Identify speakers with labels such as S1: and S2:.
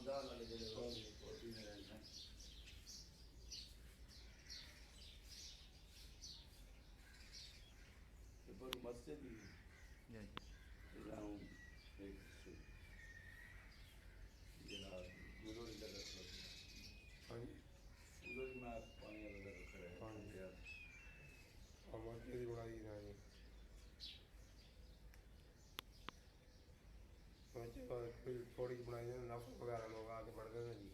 S1: ਦਾ ਨਾਲ ਜਿਹੜੇ ਉਹ ਵੀ ਨੇ ਰਹਿਣਾ ਤੇ ਪਰ ਮਸਜਿਦ ਹੀ ਰਾਉਂ ਇੱਕ ਜਿਹੜਾ ਗੁਰੂ ਦੀ ਜਗ੍ਹਾ ਤੇ
S2: ਹਾਂਜੀ
S1: ਗੁਰੂ ਦੀ ਮਾਂ ਪਾਣੀ ਵਾਲਾ ਦਾ ਖੜਾ ਹੈ
S2: ਹਾਂਜੀ।
S1: ਯਾਰ
S2: ਮਸਜਿਦ ਦੀ ਬਣਾਈ ਨਾ ਜੀ सोचे कोई थोड़ी बनाई नफ वगैरह लोग आके बढ़ गए जी